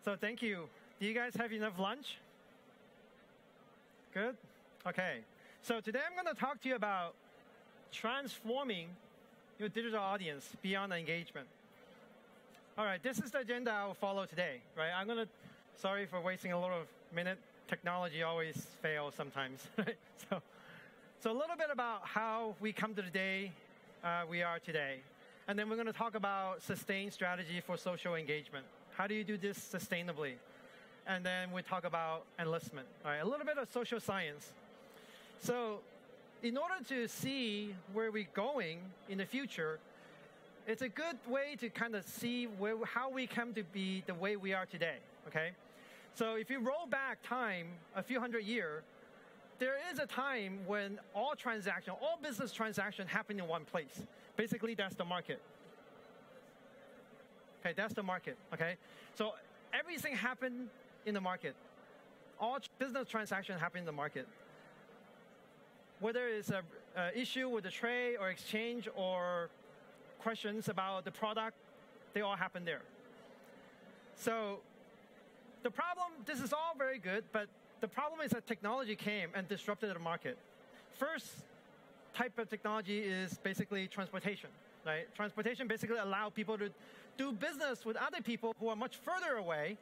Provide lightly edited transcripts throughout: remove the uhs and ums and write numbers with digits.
So thank you. Do you guys have enough lunch? Good? Okay. So today I'm going to talk to you about transforming your digital audience beyond engagement. All right, this is the agenda I will follow today, right? Sorry for wasting a little minute. Technology always fails sometimes, right? So a little bit about how we come to the day we are today. And then we're going to talk about sustained strategy for social engagement. How do you do this sustainably? And then we talk about enlistment, all right? A little bit of social science. So in order to see where we're going in the future, it's a good way to kind of see how we come to be the way we are today, okay? So if you roll back time a few hundred years, there is a time when all business transactions happen in one place. Basically, that's the market. Okay, that's the market, okay? So everything happened in the market. All business transactions happen in the market. Whether it's an issue with the trade or exchange or questions about the product, they all happen there. So the problem, this is all very good, but the problem is that technology came and disrupted the market. First type of technology is basically transportation, right? Transportation basically allows people to do business with other people who are much further away.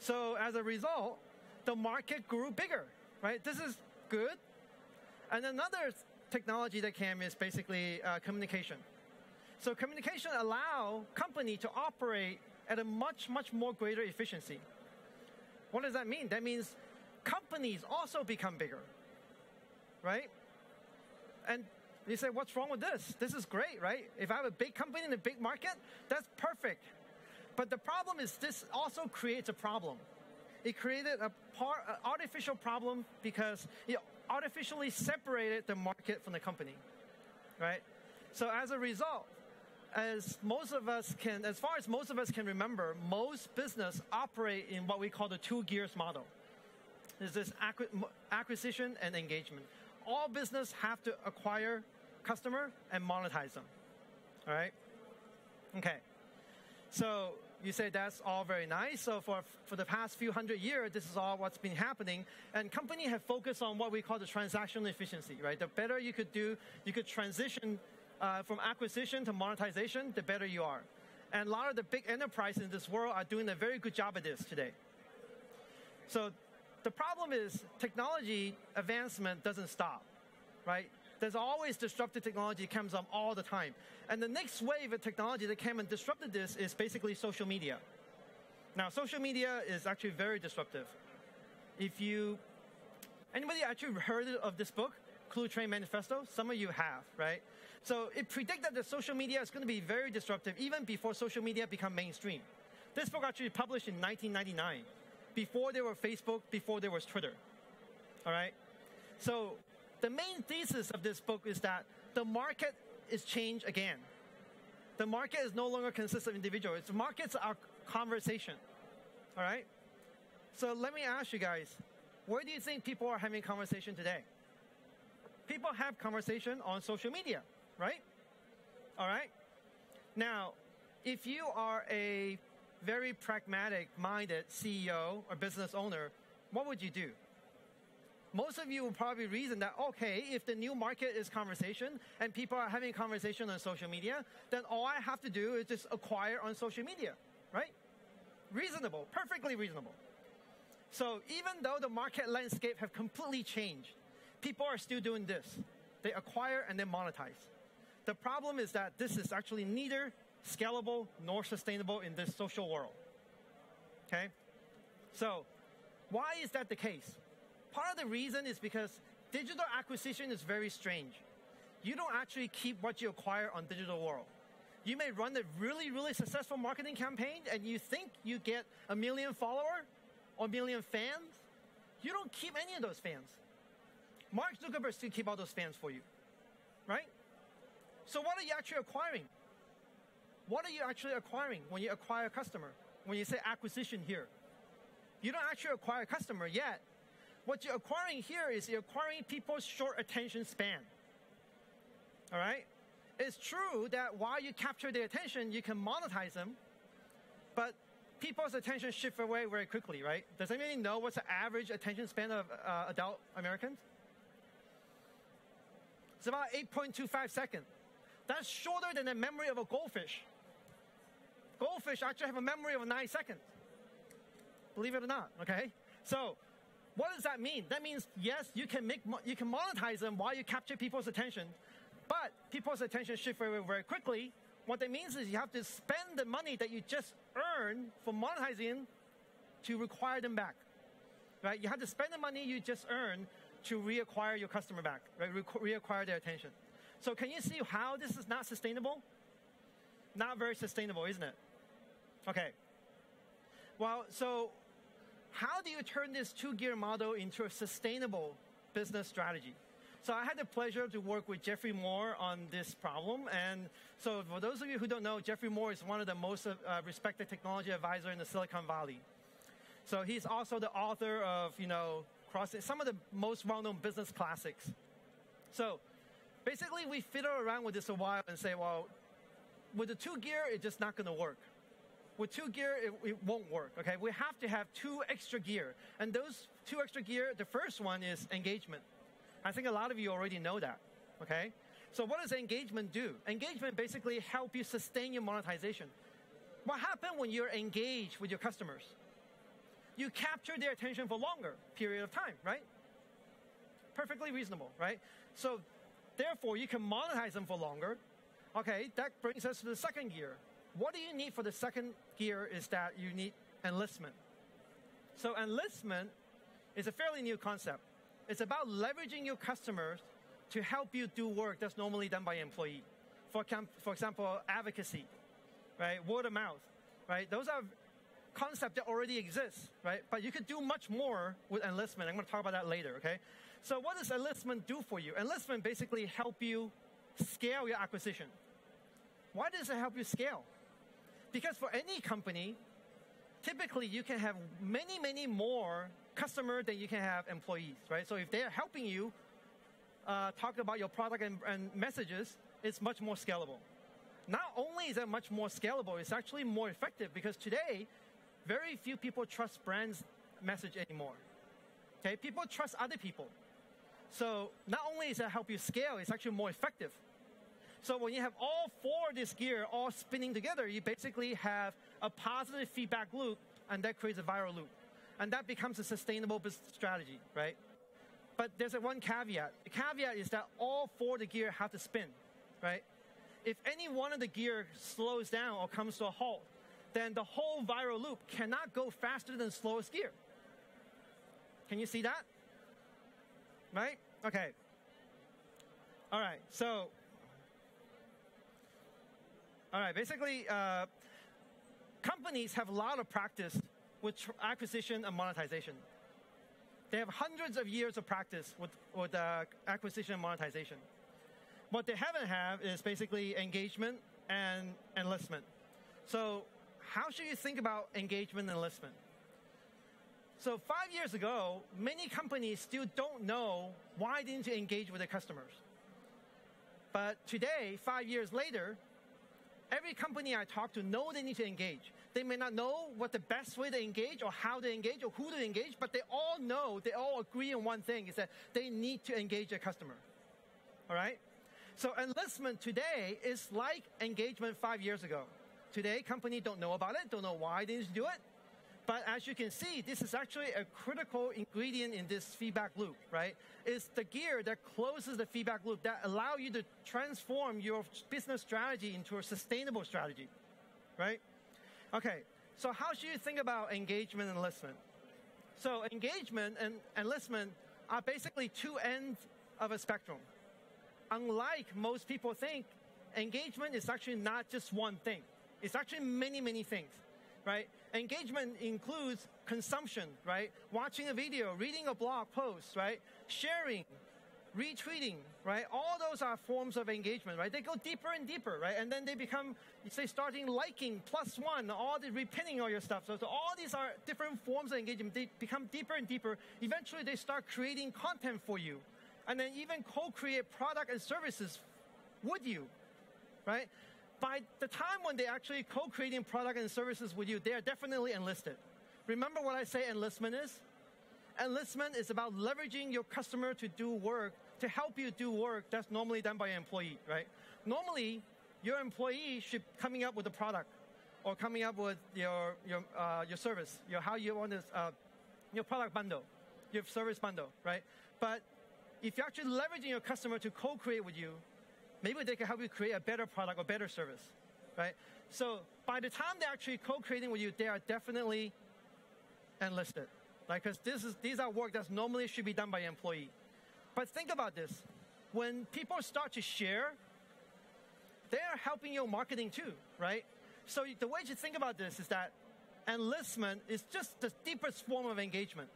So as a result, the market grew bigger, right? This is good. And another technology that came is basically communication. So communication allows companies to operate at a much, much more greater efficiency. What does that mean? That means companies also become bigger, right? And you say, what's wrong with this? This is great, right? If I have a big company in a big market, that's perfect. But the problem is this also creates a problem. It created an artificial problem because it artificially separated the market from the company, right? So as a result, as far as most of us can remember, most business operate in what we call the two gears model. There's this acquisition and engagement. All business have to acquire customer and monetize them, all right? Okay, so you say that's all very nice. So for the past few hundred years, this is all what's been happening. And companies have focused on what we call the transactional efficiency, right? The better you could do, you could transition from acquisition to monetization, the better you are. And a lot of the big enterprises in this world are doing a very good job at this today. So the problem is technology advancement doesn't stop, right? There's always disruptive technology that comes up all the time. And the next wave of technology that came and disrupted this is basically social media. Now, social media is actually very disruptive. Anybody actually heard of this book, Clue Train Manifesto? Some of you have, right? So it predicted that social media is going to be very disruptive even before social media become mainstream. This book actually published in 1999, before there were Facebook, before there was Twitter, all right? So the main thesis of this book is that the market is changed again. The market is no longer consists of individuals. The markets are conversation, all right? So let me ask you guys, where do you think people are having conversation today? People have conversation on social media, right? All right? Now, if you are a very pragmatic-minded CEO or business owner, what would you do? Most of you will probably reason that, okay, if the new market is conversation and people are having conversation on social media, then all I have to do is just acquire on social media, right? Reasonable, perfectly reasonable. So even though the market landscape have completely changed, people are still doing this. They acquire and then monetize. The problem is that this is actually neither scalable nor sustainable in this social world, okay? So why is that the case? Part of the reason is because digital acquisition is very strange. You don't actually keep what you acquire on digital world. You may run a really, really successful marketing campaign and you think you get 1 million followers or 1 million fans. You don't keep any of those fans. Mark Zuckerberg still keep all those fans for you, right? So what are you actually acquiring? What are you actually acquiring when you acquire a customer? When you say acquisition here, you don't actually acquire a customer yet. What you're acquiring here is you're acquiring people's short attention span. All right? It's true that while you capture their attention, you can monetize them. But people's attention shift away very quickly, right? Does anybody know what's the average attention span of adult Americans? It's about 8.25 seconds. That's shorter than the memory of a goldfish. Goldfish actually have a memory of 9 seconds. Believe it or not, okay? So what does that mean? That means, yes, you can monetize them while you capture people's attention, but people's attention shift very, very quickly. What that means is you have to spend the money that you just earned for monetizing to require them back, right? You have to spend the money you just earned to reacquire your customer back, right? Reacquire their attention. So can you see how this is not sustainable? Not very sustainable, isn't it? Okay. Well, so how do you turn this two-gear model into a sustainable business strategy? So I had the pleasure to work with Jeffrey Moore on this problem. And so for those of you who don't know, Jeffrey Moore is one of the most respected technology advisors in the Silicon Valley. So he's also the author of, some of the most well-known business classics. So basically, we fiddle around with this a while and say, well, with the two-gear, it's just not going to work. With two-gear, it won't work, okay? We have to have 2 extra gear. And those 2 extra gear, the first one is engagement. I think a lot of you already know that, okay? So what does engagement do? Engagement basically helps you sustain your monetization. What happens when you're engaged with your customers? You capture their attention for longer period of time, right? Perfectly reasonable, right? So therefore, you can monetize them for longer. Okay, that brings us to the second gear. What do you need for the second gear is that you need enlistment. So enlistment is a fairly new concept. It's about leveraging your customers to help you do work that's normally done by an employee. For example, advocacy, right? Word of mouth, right? Those are concepts that already exist, right? But you could do much more with enlistment. I'm going to talk about that later, okay? So what does enlistment do for you? Enlistment basically help you scale your acquisition. Why does it help you scale? Because for any company, typically you can have many, many more customers than you can have employees, right? So if they're helping you talk about your product and messages, it's much more scalable. Not only is it much more scalable, it's actually more effective because today, very few people trust brands' message anymore. Okay, people trust other people. So not only does it help you scale, it's actually more effective. So when you have all 4 of this gear all spinning together, you basically have a positive feedback loop, and that creates a viral loop. And that becomes a sustainable business strategy, right? But there's one caveat. The caveat is that all 4 of the gear have to spin, right? If any one of the gear slows down or comes to a halt, then the whole viral loop cannot go faster than the slowest gear. Can you see that? Right? Okay. All right, so... All right, basically, companies have a lot of practice with acquisition and monetization. They have hundreds of years of practice with acquisition and monetization. What they haven't have is basically engagement and enlistment. So how should you think about engagement and enlistment? So 5 years ago, many companies still don't know why they need to engage with their customers. But today, 5 years later, every company I talk to know they need to engage. They may not know what the best way to engage or how to engage or who to engage, but they all know, they all agree on one thing, is that they need to engage their customer. All right? So enlistment today is like engagement 5 years ago. Today, companies don't know about it, don't know why they need to do it. But as you can see, this is actually a critical ingredient in this feedback loop, right? It's the gear that closes the feedback loop that allow you to transform your business strategy into a sustainable strategy, right? Okay, so how should you think about engagement and enlistment? So engagement and enlistment are basically 2 ends of a spectrum. Unlike most people think, engagement is actually not just one thing. It's actually many, many things. Right? Engagement includes consumption, right? Watching a video, reading a blog post, right? Sharing, retweeting, right? All those are forms of engagement, right? They go deeper and deeper, right? And then they become, say, starting liking, +1, all the repinning all your stuff. So all these are different forms of engagement. They become deeper and deeper. Eventually, they start creating content for you. And then even co-create product and services with you, right? by the time when they're actually co-creating product and services with you, they are definitely enlisted. Remember what I say enlistment is? Enlistment is about leveraging your customer to do work, to help you do work that's normally done by an employee, right? Normally, your employee should coming up with a product or coming up with your service, how you want this, your product bundle, your service bundle, right? But if you're actually leveraging your customer to co-create with you, maybe they can help you create a better product or better service, right? So by the time they're actually co-creating with you, they are definitely enlisted, right? Because these are work that normally should be done by an employee. But think about this. When people start to share, they are helping your marketing too, right? So the way to think about this is that enlistment is just the deepest form of engagement,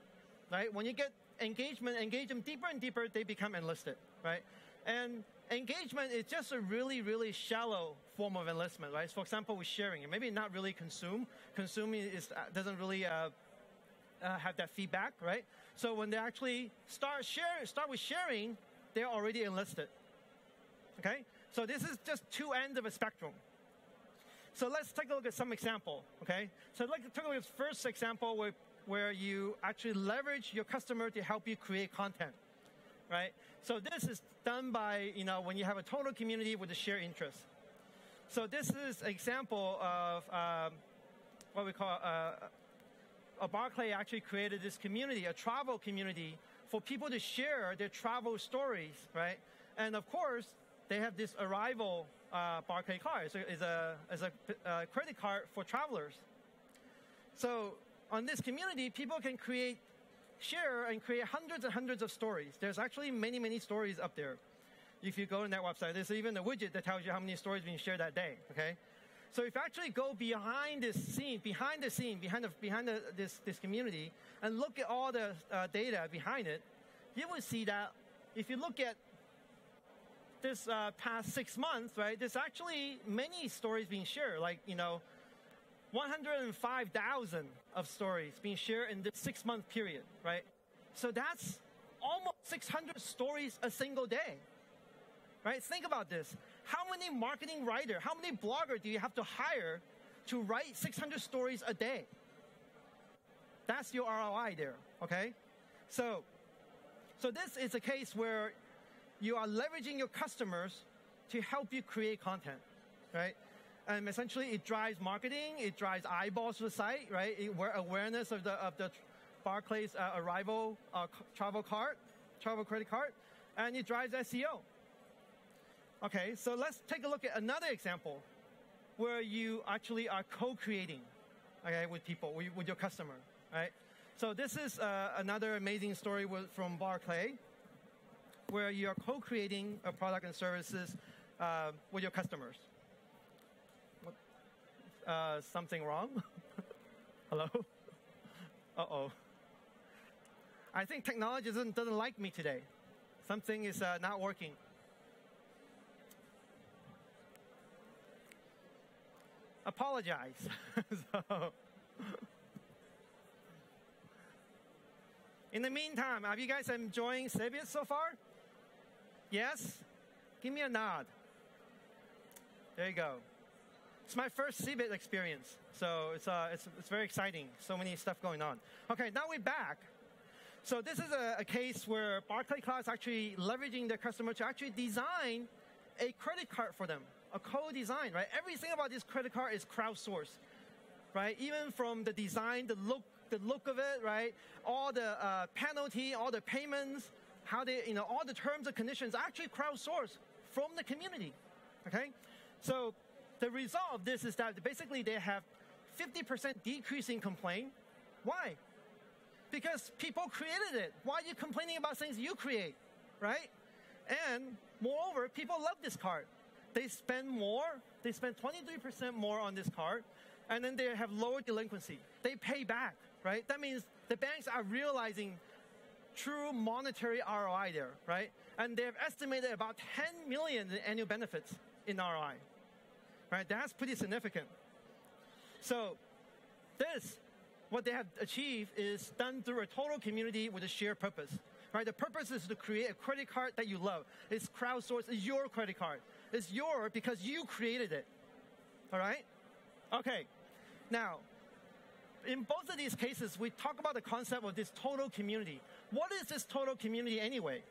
right? When you get engagement, engage them deeper and deeper, they become enlisted, right? And engagement is just a really, really shallow form of enlistment, right? For example, with sharing, and maybe not really consume. Consuming doesn't really have that feedback, right? So when they actually start with sharing, they're already enlisted, okay? So this is just two ends of a spectrum. So let's take a look at some example, okay? So I'd like to take a look at the first example where you actually leverage your customer to help you create content, right? So this is done by, when you have a total community with a shared interest. So this is an example of what we call Barclay actually created this community, a travel community, for people to share their travel stories, right? And of course, they have this Arrival Barclay card. So it's a credit card for travelers. So on this community, people can share and create hundreds and hundreds of stories. There's actually many, many stories up there. If you go on that website, there's even a widget that tells you how many stories being shared that day, okay? So if you actually go behind this community, and look at all the data behind it, you will see that if you look at this past 6 months, right, there's actually many stories being shared, like, 105,000 of stories being shared in this 6-month period, right? So that's almost 600 stories a single day, right? Think about this. How many marketing writers, how many bloggers do you have to hire to write 600 stories a day? That's your ROI there, okay? So this is a case where you are leveraging your customers to help you create content, right? And essentially, it drives marketing, it drives eyeballs to the site, right? Awareness of the Barclays Arrival travel credit card, and it drives SEO. Okay, so let's take a look at another example where you actually are co-creating, okay, with people, with your customer, right? So this is another amazing story from Barclay, where you are co-creating a product and services with your customers. Something wrong? Hello? Uh-oh. I think technology doesn't like me today. Something is not working. Apologize. In the meantime, are you guys enjoying Cebit so far? Yes? Give me a nod. There you go. It's my first Cebit experience, so it's very exciting. So many stuff going on. Okay, now we're back. So this is a case where Barclay Cloud is actually leveraging their customer to actually design a credit card for them, a co-design, right? Everything about this credit card is crowdsourced, right? Even from the design, the look of it, right? All the penalty, all the payments, how they, all the terms and conditions are actually crowdsourced from the community, okay? So the result of this is that basically they have 50% decrease in complaint. Why? Because people created it. Why are you complaining about things you create, right? And moreover, people love this card. They spend more. They spend 23% more on this card, and then they have lower delinquency. They pay back, right? That means the banks are realizing true monetary ROI there, right? And they have estimated about 10 million in annual benefits in ROI, right? That's pretty significant. So what they have achieved is done through a total community with a shared purpose, right? The purpose is to create a credit card that you love. It's crowdsourced. It's your credit card. It's yours because you created it, All right? Okay. Now, in both of these cases, we talk about the concept of this total community. What is this total community anyway?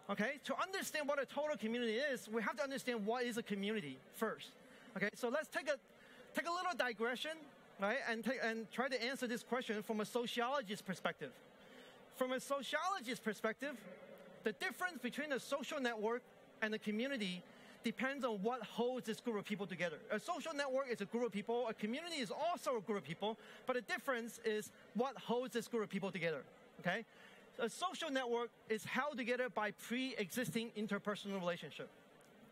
Okay, to understand what a total community is, we have to understand what is a community first. Okay, so let's take a little digression, right, and try to answer this question from a sociologist's perspective. From a sociologist's perspective, the difference between a social network and a community depends on what holds this group of people together. A social network is a group of people. A community is also a group of people. But the difference is what holds this group of people together. Okay? A social network is held together by pre-existing interpersonal relationship.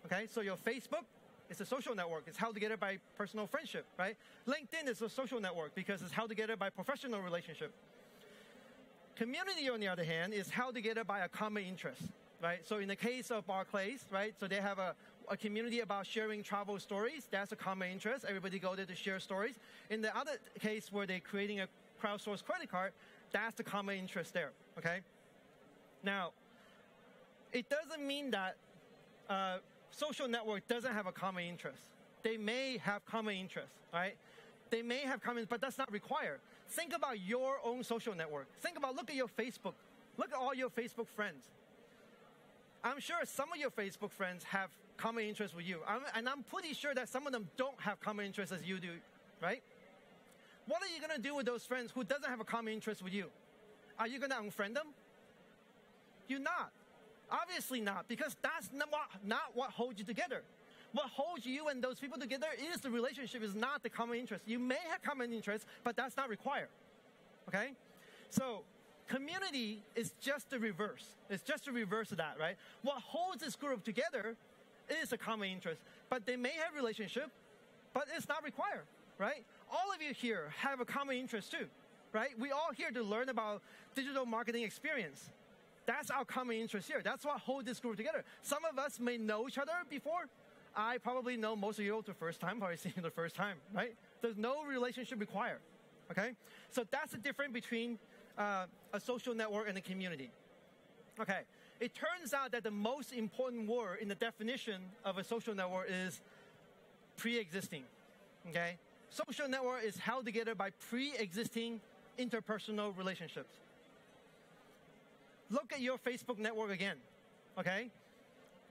Okay? So your Facebook is a social network. It's held together by personal friendship, right? LinkedIn is a social network because it's held together by professional relationship. Community, on the other hand, is held together by a common interest, right? So in the case of Barclays, right, so they have a community about sharing travel stories. That's a common interest. Everybody go there to share stories. In the other case where they're creating a crowdsourced credit card, that's the common interest there, okay? Now, it doesn't mean that social network doesn't have a common interest. They may have common interests, right? They may have common, but that's not required. Think about your own social network. Look at your Facebook. Look at all your Facebook friends. I'm sure some of your Facebook friends have common interests with you. And I'm pretty sure that some of them don't have common interests as you do, right? What are you going to do with those friends who doesn't have a common interest with you? Are you going to unfriend them? You're not. Obviously not, because that's not what holds you together. What holds you and those people together is the relationship, is not the common interest. You may have common interests, but that's not required. Okay? So community is just the reverse. It's just the reverse of that, right? What holds this group together is a common interest. But they may have relationship, but it's not required, right? All of you here have a common interest too, right? We all here to learn about digital marketing experience. That's our common interest here. That's what holds this group together. Some of us may know each other before. I probably know most of you the first time, probably seeing you the first time, right? There's no relationship required, okay? So that's the difference between a social network and a community. Okay, it turns out that the most important word in the definition of a social network is pre-existing, okay? Social network is held together by pre-existing interpersonal relationships. Look at your Facebook network again, okay?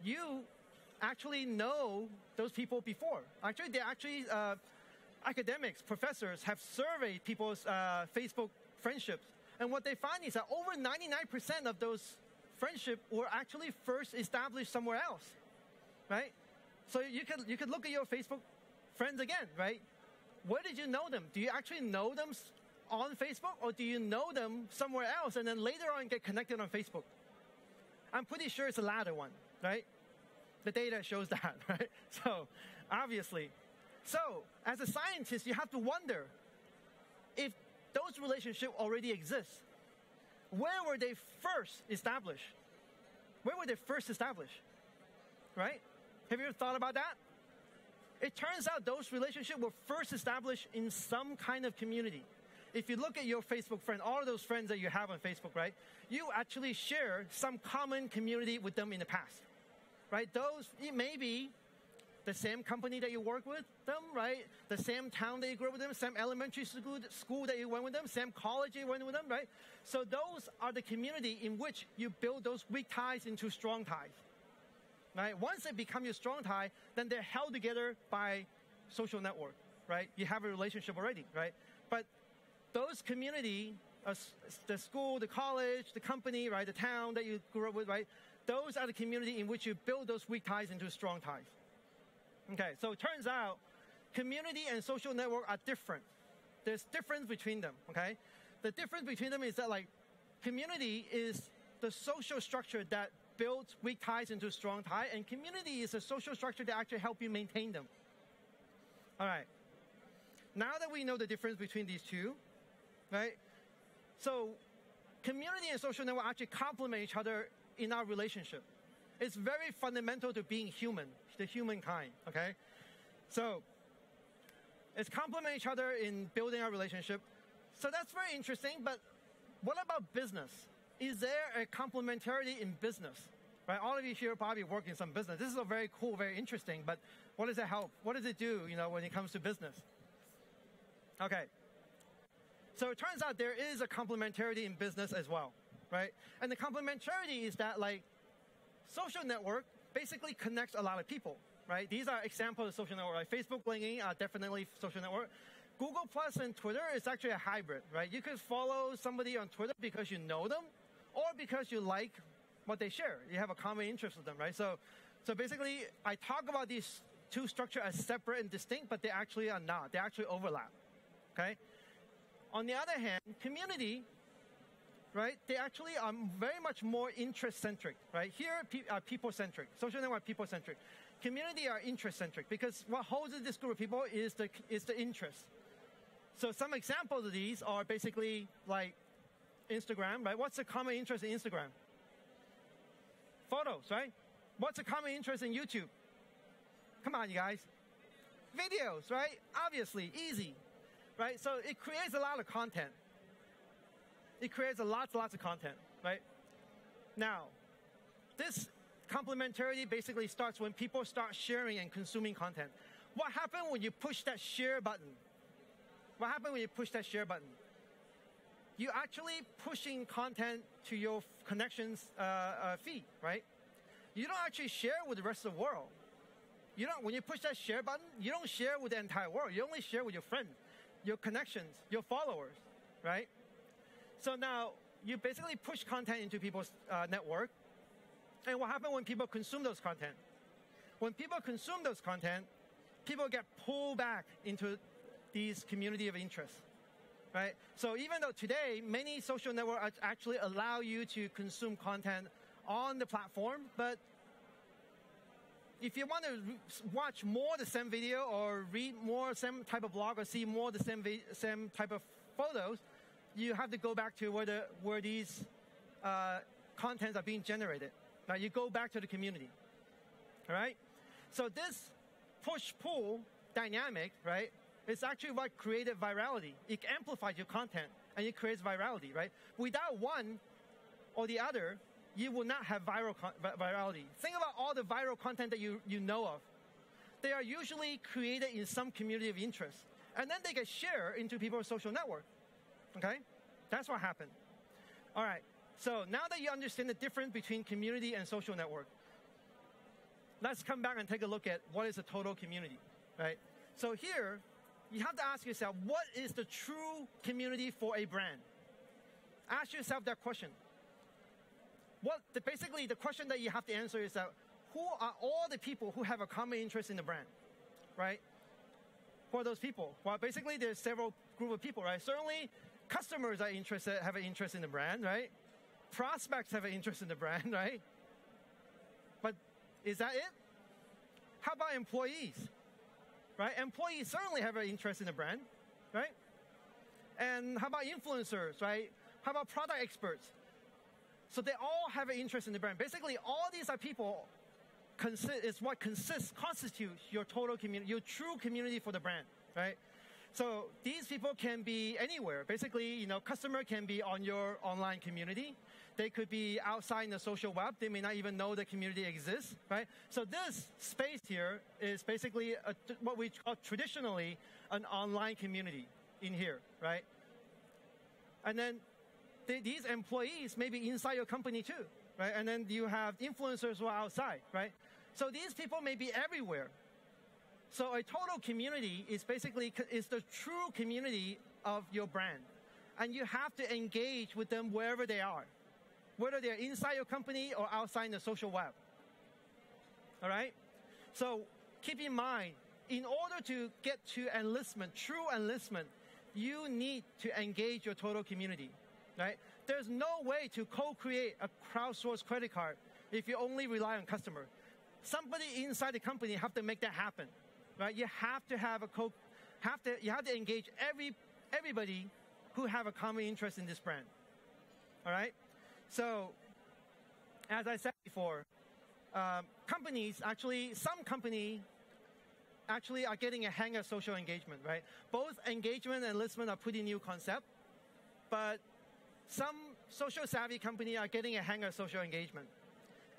You actually know those people before. Actually, academics, professors have surveyed people's Facebook friendships. And what they find is that over 99% of those friendships were actually first established somewhere else, right? So you could look at your Facebook friends again, right? Where did you know them? Do you actually know them on Facebook, or do you know them somewhere else and then later on get connected on Facebook? I'm pretty sure it's the latter one, right? The data shows that, right? So, obviously. So, as a scientist, you have to wonder if those relationships already exist. Where were they first established? Where were they first established? Right? Have you ever thought about that? It turns out those relationships were first established in some kind of community. If you look at your Facebook friend, all of those friends that you have on Facebook, right? You actually share some common community with them in the past, right? Those, it may be the same company that you work with them, right? The same town that you grew up with them, same elementary school that you went with them, same college you went with them, right? So those are the community in which you build those weak ties into strong ties, right? Once they become your strong tie, then they're held together by social network, right? You have a relationship already, right? But those community, the school, the college, the company, right, the town that you grew up with, right, those are the community in which you build those weak ties into strong ties. Okay, so it turns out community and social network are different. There's difference between them, okay? The difference between them is that, like, community is the social structure that builds weak ties into strong ties, and community is a social structure that actually help you maintain them. All right. Now that we know the difference between these two, right? So community and social network actually complement each other in our relationship. It's very fundamental to being human, the humankind, okay? So it's complement each other in building our relationship. So that's very interesting, but what about business? Is there a complementarity in business? right? All of you here probably work in some business. This is a very cool, very interesting, but what does it help? What does it do, when it comes to business? Okay. So it turns out there is a complementarity in business as well, right? And the complementarity is that, like, social network basically connects a lot of people, right? These are examples of social network, right? Facebook, LinkedIn are definitely social network. Google Plus and Twitter is actually a hybrid, right? You could follow somebody on Twitter because you know them or because you like what they share. You have a common interest with them, right? So basically, I talk about these two structures as separate and distinct, but they actually are not. They actually overlap, okay? On the other hand, community, right, they actually are very much more interest-centric, right? Here are people-centric. Social network are people-centric. Community are interest-centric because what holds this group of people is the interest. So some examples of these are basically like Instagram, right? What's the common interest in Instagram? Photos, right? What's the common interest in YouTube? Come on, you guys. Videos, right? Obviously, easy, right? So it creates a lot of content. It creates lots of content, right? Now, this complementarity basically starts when people start sharing and consuming content. What happens when you push that share button? What happens when you push that share button? You're actually pushing content to your connections feed, right? You don't actually share with the rest of the world. When you push that share button, you don't share with the entire world. You only share with your friends, your connections, your followers, right? So now you basically push content into people's network. And what happens when people consume those content? When people consume those content, people get pulled back into these community of interest, right? So even though today many social networks actually allow you to consume content on the platform, but if you want to watch more of the same video or read more same type of blog or see more of the same type of photos, you have to go back to where these contents are being generated. Now you go back to the community, all right? So this push-pull dynamic, right, is actually what created virality. It amplifies your content and it creates virality, right? Without one or the other, you will not have virality. Think about all the viral content that you know of. They are usually created in some community of interest, and then they get shared into people's social network. Okay? That's what happened. All right. So now that you understand the difference between community and social network, let's come back and take a look at what is a total community, right? So here, you have to ask yourself, what is the true community for a brand? Ask yourself that question. Basically, the question that you have to answer is that who are all the people who have a common interest in the brand, right? Who are those people? Well, basically, there's several group of people, right? Certainly, customers are have an interest in the brand, right? Prospects have an interest in the brand, right? But is that it? How about employees, right? Employees certainly have an interest in the brand, right? And how about influencers, right? How about product experts? So they all have an interest in the brand. Basically, all these are people constitutes your total community, your true community for the brand, right? So these people can be anywhere. Basically, customer can be on your online community. They could be outside in the social web. They may not even know the community exists, right? So this space here is basically what we call traditionally an online community in here, right? And then these employees may be inside your company too, right? And then you have influencers who are outside, right? So these people may be everywhere. So a total community is basically the true community of your brand. And you have to engage with them wherever they are, whether they're inside your company or outside in the social web. All right? So keep in mind, in order to get to enlistment, true enlistment, you need to engage your total community, right? There's no way to co-create a crowdsourced credit card if you only rely on customer. Somebody inside the company have to make that happen, right? You have to have you have to engage everybody who have a common interest in this brand. All right? So, as I said before, some companies actually are getting a hang of social engagement, right? Both engagement and enlistment are pretty new concept, but some social savvy company are getting a hang of social engagement.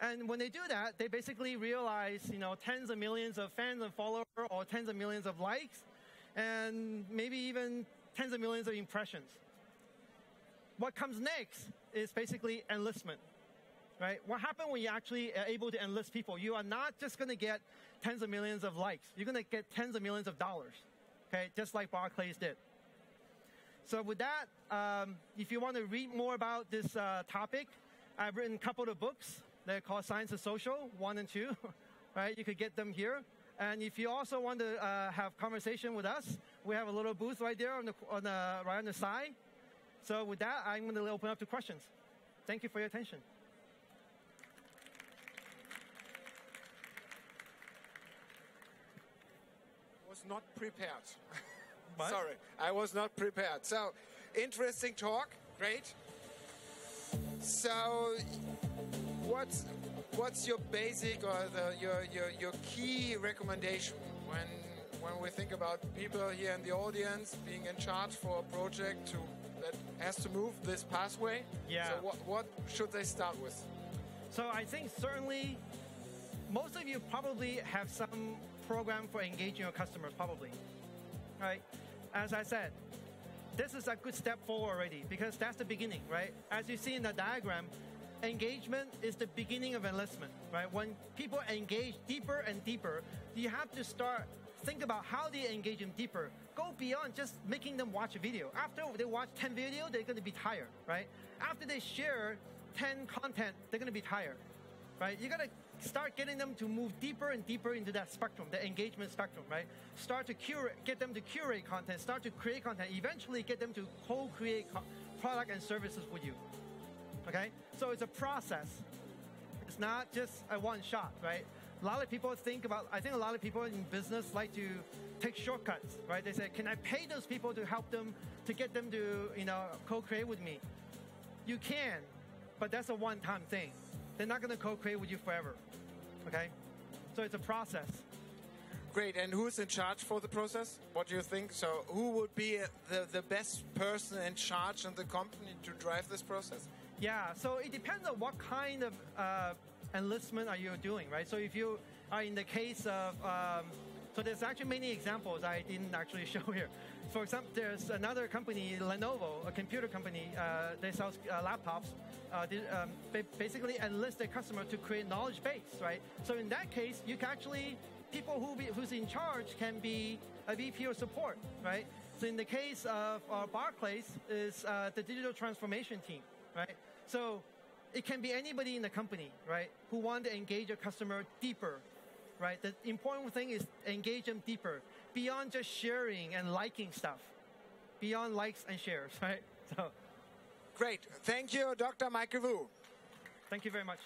And when they do that, they basically realize, tens of millions of fans and followers, or tens of millions of likes, and maybe even tens of millions of impressions. What comes next is basically enlistment, right? What happens when you actually are able to enlist people? You are not just going to get tens of millions of likes. You're going to get tens of millions of dollars, okay? Just like Barclays did. So with that, if you want to read more about this topic, I've written a couple of books. They're called Science and Social, 1 and 2, right? You could get them here. And if you also want to have conversation with us, we have a little booth right there right on the side. So with that, I'm going to open up to questions. Thank you for your attention. I was not prepared. What? Sorry, I was not prepared. So, interesting talk, great. So, what's your basic or your key recommendation when we think about people here in the audience being in charge for a project that has to move this pathway? Yeah. So what should they start with? So I think certainly most of you probably have some program for engaging your customers, probably, right? As I said, this is a good step forward already because that's the beginning, right? As you see in the diagram, engagement is the beginning of enlistment, right? When people engage deeper and deeper, you have to think about how they engage them deeper. Go beyond just making them watch a video. After they watch 10 videos, they're going to be tired, right? After they share 10 content, they're going to be tired, right? You got to start getting them to move deeper and deeper into that spectrum, the engagement spectrum, right? Start to get them to curate content, start to create content, eventually get them to co-create product and services with you, okay? So it's a process. It's not just a one shot, right? A lot of people I think a lot of people in business like to take shortcuts, right? They say, can I pay those people to help them, to get them to, co-create with me? You can, but that's a one-time thing. They're not going to co-create with you forever, okay? So it's a process. Great, and who's in charge for the process? What do you think? So who would be the best person in charge in the company to drive this process? Yeah, so it depends on what kind of enlistment are you doing, right? So if you are in the case of, so there's actually many examples I didn't actually show here. For example, there's another company, Lenovo, a computer company, they sell laptops. They basically enlist their customer to create knowledge base, right? So in that case, you can actually, people who's in charge can be a VP of support, right? So in the case of Barclays, is the digital transformation team, right? So it can be anybody in the company, right, who want to engage a customer deeper, right? The important thing is engage them deeper, beyond just sharing and liking stuff, beyond likes and shares, right? So, great. Thank you, Dr. Michael Wu. Thank you very much.